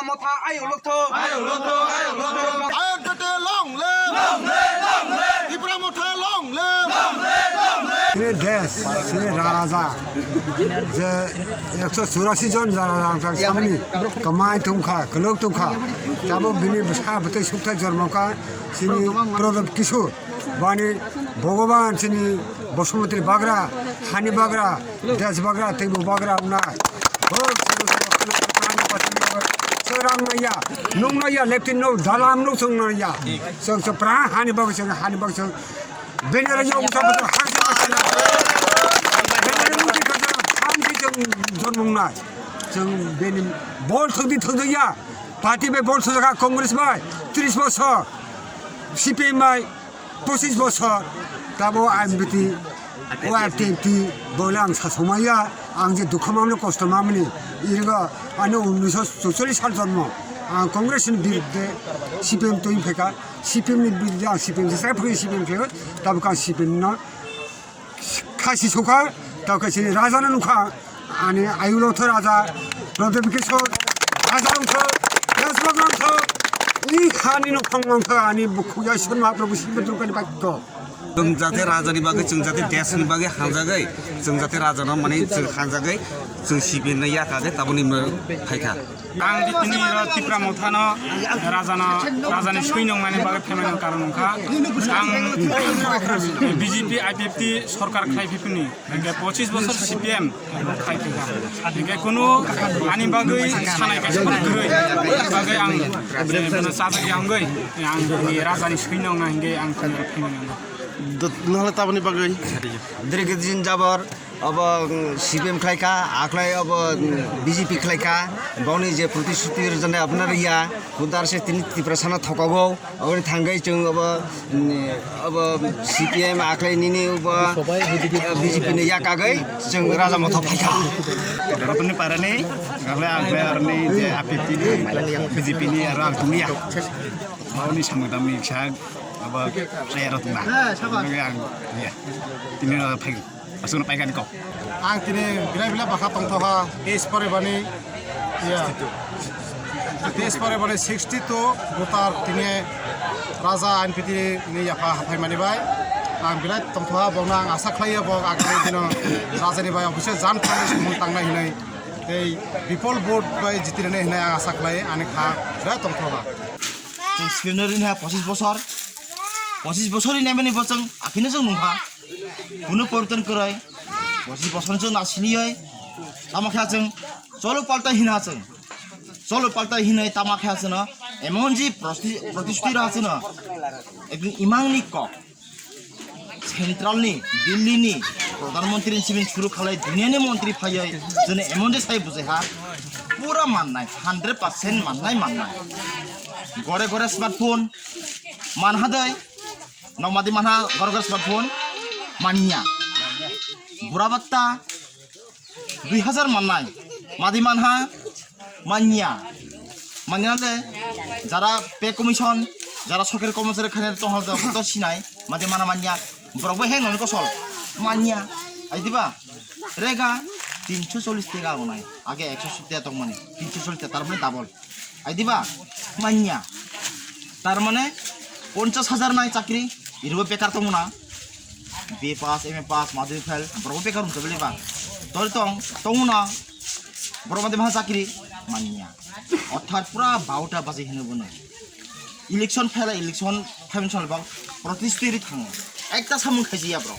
motha ayo lokto Ayodete long live Tripura Motha long live দেশ সে রাজা যে 184 জন রাজা সামনে কামাই তুমখা গলক তুমখা যাবো বিনি সাবতে সুক্তা জন্মকা সিনি প্রদব কিশোর বানি ভগবান সিনি বসুমতী বাগরা হানি বাগরা দেশ বাগরা তেবু বাগরা না Serangnya, nungnya lekin nol dalam nol sungnya. Seprah hani bagus benernya usah betul harus macam. Bener mungkin kerja hampi jeng nungna. Jeng benim bol thudi ya. Parti be bol thudi ka Kongres bay 30 বছর, CPM bay 25 বছর. Tabo ambiti, ORTP bolang sasomaya. Angje dukhmamno kostomamni irga ane 1944 সাল জন্ম কংগ্রেসের বিরুদ্ধে CPM তৈরি ফেকা সিপিএমের বিরুদ্ধে CPM সারা ফেকে CPM fake তাবকা CPM না খাসি সোখা তাবকা সিনি রাজা নুখা আনে আয়ুলথ রাজা প্রদীপ কিশোর রাজা উঠ দেশভগ্ন ই খানি নখংখ আনি বুখুয়া ঈশ্বর মহাপ্রভু শিবদুর্গানি বাক্য जों जाते राजानि बागै जों जाते देशनि बागै हांजागै जों जाते राजानाव माने जों हांजागै जों सिबिनो याखागै ताबनि फायखा आं बिदिनो त्रिपुरा मथानो राजानि सैन्यमानि बागै फेमायनो कारन नंखा आं बिजेपि आईपीएफटी सरकार खायफिफोरनि 25 বছর সিপিএম खायफिखा बेखाय कुनु आनि बागै सानाय गायसनग्रै बागै आं साजागै आंगै आं राजानि सैन्य नांगै आं फेमायनो নহলে তাবনি বাগৈ दीर्घदिन जाबर अब सिपिएम खायखा आख्लाय अब बिजेपि खायखा गावनि जे प्रतिश्रुतिर जने आपनार या खुदारसे तिनि त्रिपुरा साना थकागौ अबनि थांगै जों अब सिपिएम आख्लाय निनि अब बिजेपि नि याकागै जों राजा मथा फायखा रतननि पारानि गाख्लाय आख्लाय आरनि जे आईपीएफटी बिजेपि नि आरो आं दुनिया गावनि सामदामनि फिसा अब saya rotuna ang ya tini pagi asuna pagi kau ang tini bila baka tongthoha tes pore bani ya tes pore bani 62 votar tini raja anpiti ni yafa hapai mani bai ang bila tongthoha bongna ang asa khlaiya bong agani dino raja ni bai office jan thang mung tangna hinai ei people vote bai jitirane hinai ang asa khlai ani kha bila tongthoha सिपिएमनि 25 বছর 25 বছরই নেমেনি বচং আখিনে जों नुखा कुनु परिवर्तन कराय 25 বছর जों नासिलियै तामाखा जों चलो पाल्टा हिना हिनै तामाखा जों एमन जी प्रतिश्रुति राजन एकदम इमांनि क सेन्ट्रलनि दिल्लीनि प्रधानमंत्री सिबिन शुरू खालाय दुनियानि मन्त्री फायै जों एमन जे साइ बुझे हा पूरा माननाय 100% माननाय गरे गरे स्मार्टफोन मानहादै नमादि मानहा गरे गरे स्मार्टफोन मानिया बुराबात्ता 2000 माननाय मादि मानहा मानिया मानियाले যারা पे कमिशन যারা সরকারি কর্মচারী খানে তহল তো সিনাই মাদि माना मानिया ब्रबो हें नन कसल मानिया आइदिबा रेगा 340 টাকা গনাই আগে 170 টাকা তক মানে 340 টাকা তার মানে ডাবল आइदिबा मानिया तार माने 50,000 नाय चाकरी इरबो बेकार तंगना बी पास एम ए पास मादि फेल ब्रबो बेकार उनतो बेलेबा तोर तंगना ब्रबो दे चाकरी मानिया अर्थात पूरा 12টা বাজে হিনে বনে इलेक्शन फेला इलेक्शन टाइम चलबा प्रतिश्रुति थाङो একটা সামুন খাইजिया ब्र